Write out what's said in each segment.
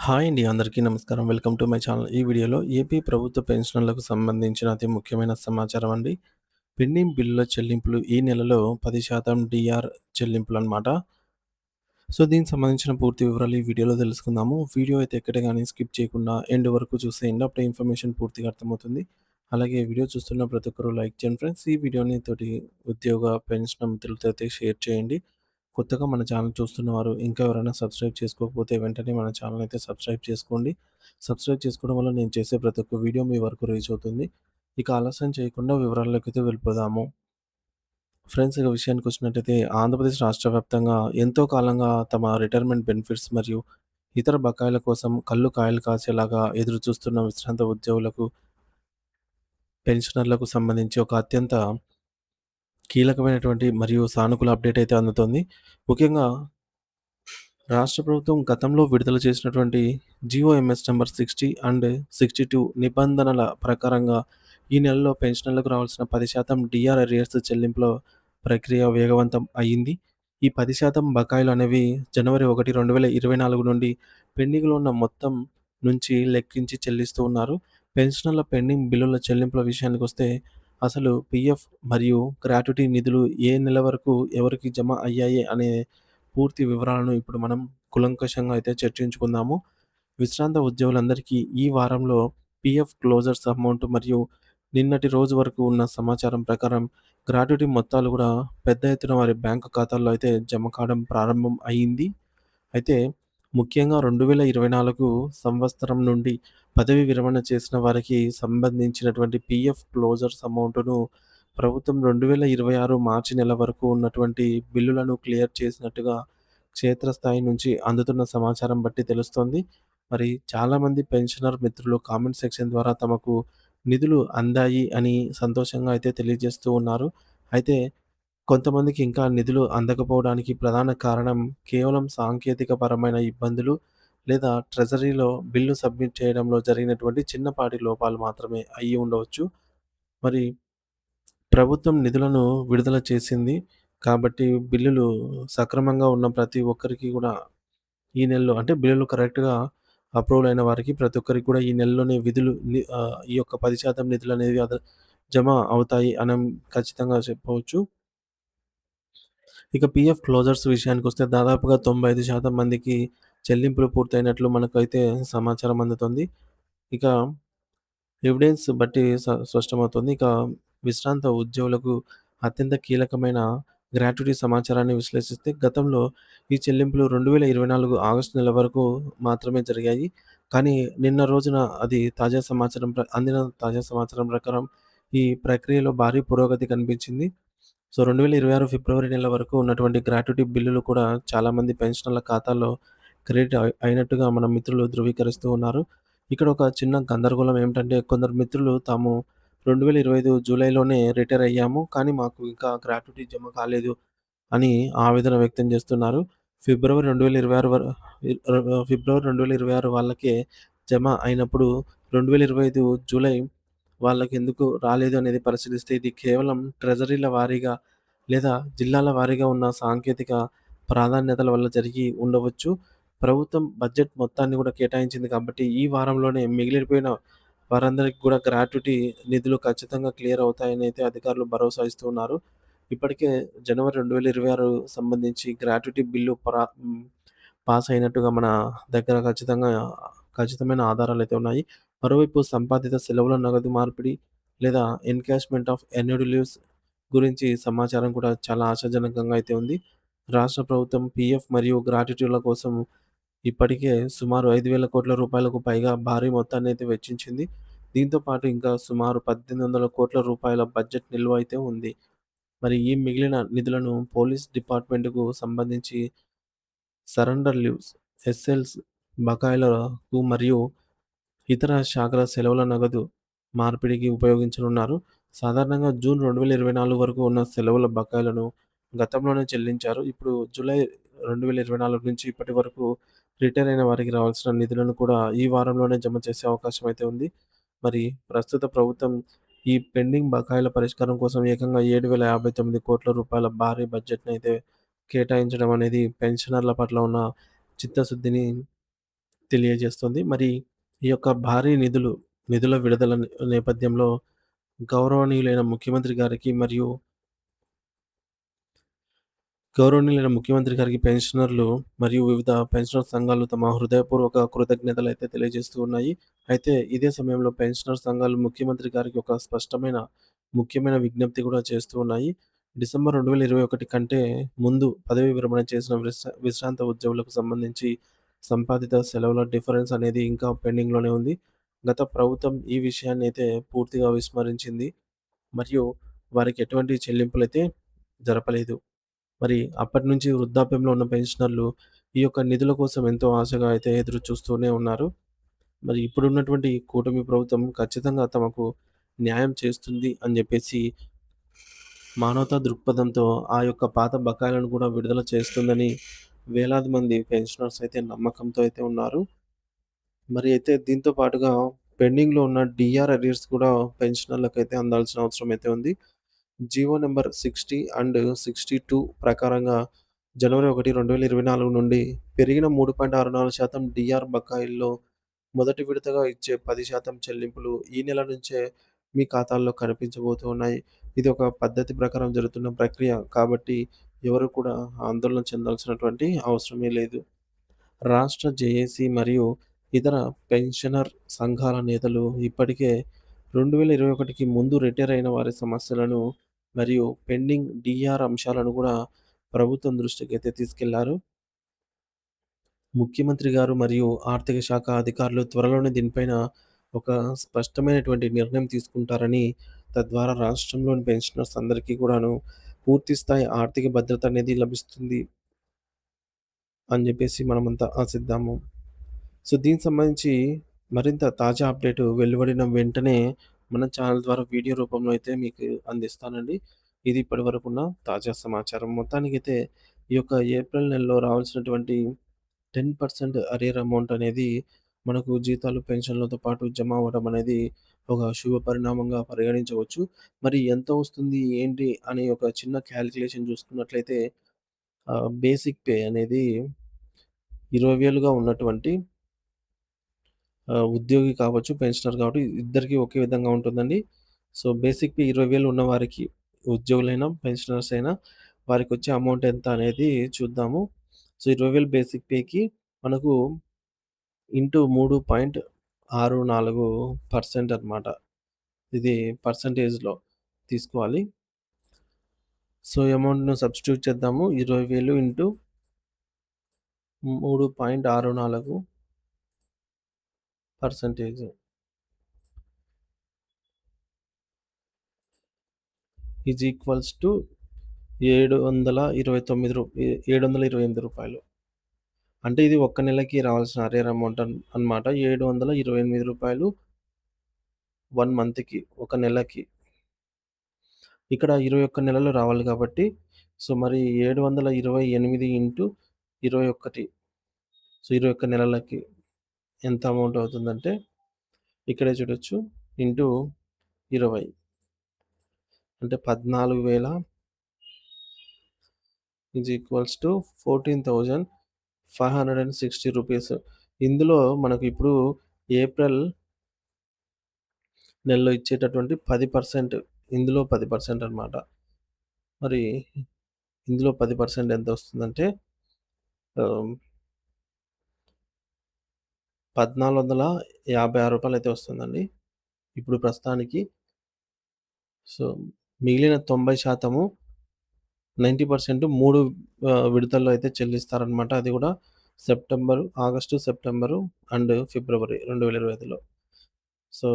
Hi అండి. అందరికీ నమస్కారం. Welcome to my channel. ఈ వీడియోలో ఏపీ ప్రభుత్వ పెన్షనర్లకు సంబంధించిన అతి ముఖ్యమైన సమాచారం అండి. పెండింగ్ బిల్లుల చెల్లింపులు ఈ నెలలో 10% డీఆర్ చెల్లింపులనమాట. సో, దీనికి సంబంధించిన పూర్తి వివరాలు ఈ వీడియోలో తెలుసుకుందాము. వీడియో అయితే ఎక్కడ గాని స్కిప్ చేయకుండా ఎండ్ వరకు చూసేయండి. అప్పుడే ఇన్ఫర్మేషన్ పూర్తిగా అర్థమవుతుంది. అలాగే వీడియో చూస్తున్న ప్రతి ఒక్కరు లైక్ చేయండి ఫ్రెండ్స్. ఈ వీడియోని తోటి ఉద్యోగ, పెన్షన్ మిత్రులతో అయితే షేర్ చేయండి. కొత్తగా మన ఛానల్ చూస్తున్నవారు ఇంకా ఎవరైనా సబ్స్క్రైబ్ చేసుకోకపోతే వెంటనే మన ఛానల్ అయితే సబ్స్క్రైబ్ చేసుకోండి. సబ్స్క్రైబ్ చేసుకోవడం వల్ల నేను చేసే ప్రతి ఒక్క వీడియో మీ వరకు రీచ్ అవుతుంది. ఇక ఆలస్యం చేయకుండా వివరాల్లోకైతే వెళ్ళిపోదాము. ఫ్రెండ్స్, ఇక విషయానికొచ్చినట్టయితే ఆంధ్రప్రదేశ్ రాష్ట్ర వ్యాప్తంగా ఎంతో కాలంగా తమ రిటైర్మెంట్ బెనిఫిట్స్ మరియు ఇతర బకాయిల కోసం కళ్ళు కాయలు కాసేలాగా ఎదురు చూస్తున్న విశ్రాంత ఉద్యోగులకు, పెన్షనర్లకు సంబంధించి ఒక అత్యంత కీలకమైనటువంటి మరియు సానుకూల అప్డేట్ అయితే అందుతోంది. ముఖ్యంగా రాష్ట్ర ప్రభుత్వం గతంలో విడుదల చేసినటువంటి జీఓఎంఎస్ నంబర్ 60 అండ్ 62 నిబంధనల ప్రకారంగా ఈ నెలలో పెన్షనర్లకు రావాల్సిన 10% డీఆర్ అరియర్స్ చెల్లింపుల ప్రక్రియ వేగవంతం అయింది. ఈ 10% బకాయిలు అనేవి జనవరి 1, 2024 నుండి పెండింగ్‌లో ఉన్న మొత్తం నుంచి లెక్కించి చెల్లిస్తూ ఉన్నారు. పెన్షనర్ల పెండింగ్ బిల్లుల చెల్లింపుల విషయానికొస్తే అసలు పీఎఫ్ మరియు గ్రాట్యుటీ నిధులు ఏ నెల వరకు ఎవరికి జమ అయ్యాయి అనే పూర్తి వివరాలను ఇప్పుడు మనం కూలంకషంగా అయితే చర్చించుకుందాము. విశ్రాంత ఉద్యోగులందరికీ ఈ వారంలో పీఎఫ్ క్లోజర్స్ అమౌంట్ మరియు నిన్నటి రోజు వరకు ఉన్న సమాచారం ప్రకారం గ్రాట్యుటీ మొత్తాలు కూడా పెద్ద ఎత్తున వారి బ్యాంకు ఖాతాల్లో అయితే జమ కావడం ప్రారంభం అయింది. అయితే ముఖ్యంగా 2024 సంవత్సరం నుండి పదవీ విరమణ చేసిన వారికి సంబంధించినటువంటి పీఎఫ్ క్లోజర్స్ అమౌంట్‌ను ప్రభుత్వం 2026 మార్చి నెల వరకు ఉన్నటువంటి బిల్లులను క్లియర్ చేసినట్టుగా క్షేత్రస్థాయి నుంచి అందుతున్న సమాచారం బట్టి తెలుస్తోంది. మరి చాలామంది పెన్షనర్ మిత్రులు కామెంట్ సెక్షన్ ద్వారా తమకు నిధులు అందాయి అని సంతోషంగా అయితే తెలియజేస్తూ ఉన్నారు. అయితే కొంతమందికి ఇంకా నిధులు అందకపోవడానికి ప్రధాన కారణం కేవలం సాంకేతిక పరమైన ఇబ్బందులు లేదా ట్రెజరీలో బిల్లు సబ్మిట్ చేయడంలో జరిగినటువంటి చిన్నపాటి లోపాలు మాత్రమే అయ్యి ఉండవచ్చు. మరి ప్రభుత్వం నిధులను విడుదల చేసింది కాబట్టి బిల్లులు సక్రమంగా ఉన్న ప్రతి ఒక్కరికి కూడా ఈ నెలలో అంటే బిల్లులు కరెక్ట్‌గా అప్రూవల్ అయిన వారికి ప్రతి ఒక్కరికి కూడా ఈ నెలలోనే ఈ యొక్క 10% నిధులనేవి జమ అవుతాయి ఖచ్చితంగా చెప్పవచ్చు. ఇక పీఎఫ్ క్లోజర్స్ విషయానికొస్తే దాదాపుగా 95% మందికి చెల్లింపులు పూర్తయినట్లు మనకైతే సమాచారం అందుతుంది. ఇక ఎవిడెన్స్ బట్టి స్పష్టమవుతుంది. ఇక విశ్రాంత ఉద్యోగులకు అత్యంత కీలకమైన గ్రాట్యుటీ సమాచారాన్ని విశ్లేషిస్తే గతంలో ఈ చెల్లింపులు 2024 ఆగస్టు నెల వరకు మాత్రమే జరిగాయి. కానీ నిన్న రోజున అందిన తాజా సమాచారం ప్రకారం ఈ ప్రక్రియలో భారీ పురోగతి కనిపించింది. సో, 2026 ఫిబ్రవరి నెల వరకు ఉన్నటువంటి గ్రాట్యుటీ బిల్లులు కూడా చాలామంది పెన్షనర్ల ఖాతాల్లో క్రెడిట్ అయినట్టుగా మన మిత్రులు ధృవీకరిస్తూ ఉన్నారు. ఇక్కడ ఒక చిన్న గందరగోళం ఏమిటంటే కొందరు మిత్రులు తాము 2025 జూలైలోనే రిటైర్ అయ్యాము. కానీ మాకు ఇంకా గ్రాట్యుటీ జమ కాలేదు అని ఆవేదన వ్యక్తం చేస్తున్నారు. ఫిబ్రవరి 2026 వర ఫిబ్రవరి 2026 వాళ్ళకే జమ అయినప్పుడు 2025 జూలై వాళ్ళకెందుకు రాలేదు అనేది పరిశీలిస్తే ఇది కేవలం ట్రెజరీల వారీగా లేదా జిల్లాల వారీగా ఉన్న సాంకేతిక ప్రాధాన్యతల వల్ల జరిగి ఉండవచ్చు. ప్రభుత్వం బడ్జెట్ మొత్తాన్ని కూడా కేటాయించింది కాబట్టి ఈ వారంలోనే మిగిలిపోయిన వారందరికి కూడా గ్రాట్యుటీ నిధులు ఖచ్చితంగా క్లియర్ అవుతాయని అయితే అధికారులు భరోసా ఇస్తూ ఉన్నారు. ఇప్పటికే జనవరి 2026 సంబంధించి గ్రాట్యుటీ బిల్లు పాస్ అయినట్టుగా మన దగ్గర ఖచ్చితమైన ఆధారాలైతే ఉన్నాయి. మరోవైపు సంపాదిత సెలవుల నగదు మార్పిడి లేదా ఎన్‌కాష్‌మెంట్ ఆఫ్ ఎన్యూడ్ లీవ్స్ గురించి సమాచారం కూడా చాలా ఆశాజనకంగా అయితే ఉంది. రాష్ట్ర ప్రభుత్వం పీఎఫ్ మరియు గ్రాట్యుటీల కోసం ఇప్పటికే సుమారు 5,000 కోట్ల రూపాయలకు పైగా భారీ మొత్తాన్నయితే వెచ్చించింది. దీంతో పాటు ఇంకా సుమారు 1,800 కోట్ల రూపాయల బడ్జెట్ నిల్వ అయితే ఉంది. మరి ఈ మిగిలిన నిధులను పోలీస్ డిపార్ట్‌మెంట్‌కు సంబంధించి సరెండర్ లీవ్స్, ఎస్ఎల్స్ బకాయిలకు మరియు ఇతర శాఖల సెలవుల నగదు మార్పిడికి ఉపయోగించనున్నారు. సాధారణంగా జూన్ 2024 వరకు ఉన్న సెలవుల బకాయిలను గతంలోనే చెల్లించారు. ఇప్పుడు జూలై 2024 నుంచి ఇప్పటి వరకు రిటైర్ అయిన వారికి రావాల్సిన నిధులను కూడా ఈ వారంలోనే జమ చేసే అవకాశం అయితే ఉంది. మరి ప్రస్తుత ప్రభుత్వం ఈ పెండింగ్ బకాయిల పరిష్కారం కోసం ఏకంగా 7,059 కోట్ల రూపాయల భారీ బడ్జెట్‌నయితే కేటాయించడం అనేది పెన్షనర్ల పట్ల ఉన్న చిత్తశుద్ధిని తెలియజేస్తుంది. మరి ఈ యొక్క భారీ నిధుల విడుదల నేపథ్యంలో గౌరవనీయులైన ముఖ్యమంత్రి గారికి మరియు గౌరవనీయులైన ముఖ్యమంత్రి గారికి పెన్షనర్లు మరియు వివిధ పెన్షనర్ సంఘాలు తమ హృదయపూర్వక కృతజ్ఞతలైతే తెలియజేస్తూ ఉన్నాయి. అయితే ఇదే సమయంలో పెన్షనర్ సంఘాలు ముఖ్యమంత్రి గారికి ఒక ముఖ్యమైన విజ్ఞప్తి కూడా చేస్తూ ఉన్నాయి. డిసెంబర్ 2021 కంటే ముందు పదవీ విరమణ చేసిన విశ్రాంత ఉద్యోగులకు సంబంధించి సంపాదిత సెలవుల డిఫరెన్స్ అనేది ఇంకా పెండింగ్‌లోనే ఉంది. గత ప్రభుత్వం ఈ విషయాన్నయితే పూర్తిగా విస్మరించింది. మరియు వారికి ఎటువంటి చెల్లింపులైతే జరపలేదు. మరి అప్పటినుంచి వృద్ధాప్యంలో ఉన్న పెన్షనర్లు ఈ యొక్క నిధుల కోసం ఎంతో ఆశగా అయితే ఎదురు చూస్తూనే ఉన్నారు. మరి ఇప్పుడున్నటువంటి కూటమి ప్రభుత్వం ఖచ్చితంగా తమకు న్యాయం చేస్తుంది అని జెప్పేసి మానవతా దృక్పథంతో ఆ యొక్క పాత బకాయిలను కూడా విడుదల చేస్తుందని వేలాది మంది పెన్షనర్స్ అయితే నమ్మకంతో అయితే ఉన్నారు. మరి అయితే దీంతో పాటుగా పెండింగ్‌లో ఉన్న డీఆర్ అరియర్స్ కూడా పెన్షనర్లకైతే అందాల్సిన అవసరం అయితే ఉంది. జీవో నంబర్ 60 అండ్ 62 ప్రకారంగా జనవరి 1, 2024 నుండి పెరిగిన 3.64% డీఆర్ బకాయిల్లో మొదటి విడతగా ఇచ్చే 10% చెల్లింపులు ఈ నెల నుంచే మీ ఖాతాల్లో కనిపించబోతూ ఉన్నాయి. ఇది ఒక పద్ధతి ప్రకారం జరుగుతున్న ప్రక్రియ కాబట్టి ఎవరు కూడా ఆందోళన చెందాల్సినటువంటి అవసరమే లేదు. రాష్ట్ర జేఏసీ మరియు ఇతర పెన్షనర్ సంఘాల నేతలు ఇప్పటికే 2021కి ముందు రిటైర్ అయిన వారి సమస్యలను మరియు పెండింగ్ డీఆర్ అంశాలను కూడా ప్రభుత్వం దృష్టికైతే తీసుకెళ్లారు. ముఖ్యమంత్రి గారు మరియు ఆర్థిక శాఖ అధికారులు త్వరలోనే దీనిపైన ఒక స్పష్టమైనటువంటి నిర్ణయం తీసుకుంటారని, తద్వారా రాష్ట్రంలోని పెన్షనర్స్ అందరికీ కూడాను పూర్తి స్థాయి ఆర్థిక భద్రత అనేది లభిస్తుంది అని జెప్పేసి మనమంతా ఆశిద్దాము. సో, దీనికి సంబంధించి మరింత తాజా అప్డేట్ వెలువడిన వెంటనే మన ఛానల్ ద్వారా వీడియో రూపంలో అయితే మీకు అందిస్తానండి. ఇది ఇప్పటివరకున్న తాజా సమాచారం. మొత్తానికైతే ఈ యొక్క ఏప్రిల్ నెలలో రావాల్సినటువంటి 10% అరియర్ అమౌంట్ అనేది మనకు జీతాలు, పెన్షన్‌లతో పాటు జమ అవ్వడం అనేది ఒక శుభ పరిణామంగా పరిగణించవచ్చు. మరి ఎంత వస్తుంది? ఏంటి? అనే ఒక చిన్న క్యాలిక్యులేషన్ చూసుకున్నట్లయితే బేసిక్ పే అనేది 20,000గా ఉన్నటువంటి ఉద్యోగి కావచ్చు, పెన్షనర్ కాబట్టి ఇద్దరికీ ఒకే విధంగా ఉంటుందండి. సో, బేసిక్ పే 20,000 ఉన్నవారికి ఉద్యోగులైనా, పెన్షనర్స్ అయినా వారికొచ్చే అమౌంట్ ఎంత అనేది చూద్దాము. సో, 20,000 బేసిక్ పేకి మనకు ఇంటూ 3.64% అన్నమాట. ఇది పర్సెంటేజ్‌లో తీసుకోవాలి. సో, అమౌంట్‌ను సబ్స్టిట్యూట్ చేద్దాము. 20,000 ఇంటూ 3.64% ఈజ్ ఈక్వల్స్ టు రూ. 728. అంటే ఇది ఒక్క నెలకి రావాల్సిన అరియర్ అమౌంట్ అన్నమాట. రూ. 728 1 మంత్‌కి, ఒక నెలకి. ఇక్కడ 21 నెలలు రావాలి కాబట్టి, సో, మరి 728 ఇంటూ 21 సో, 21 నెలలకి ఎంత అమౌంట్ అవుతుందంటే, ఇక్కడే చూడొచ్చు. ఇంటూ 20 అంటే 14,000 ఈజ్ ఈక్వల్స్ టు రూ. 14,560. ఇందులో మనకు ఇప్పుడు ఏప్రిల్ నెలలో ఇచ్చేటటువంటి 10% ఇందులో 10% అన్నమాట. మరి ఇందులో 10% ఎంతొస్తుందంటే ఆహ్, రూ. 1,456 అయితే వస్తుందండి. ఇప్పుడు ప్రస్తుతానికి. సో, మిగిలిన 90% 90% 3 విడతల్లో అయితే చెల్లిస్తారనమాట. అది గూడా ఆగస్టు, సెప్టెంబరు అండ్ ఫిబ్రవరి 2025లో. సో,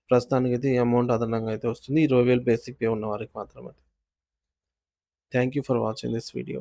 ప్రస్తుతానికైతే ఈ అమౌంట్ అదనంగా అయితే వస్తుంది. 20,000 బేసిక్ పే ఉన్న వారికి మాత్రమే. Thank you for watching this video.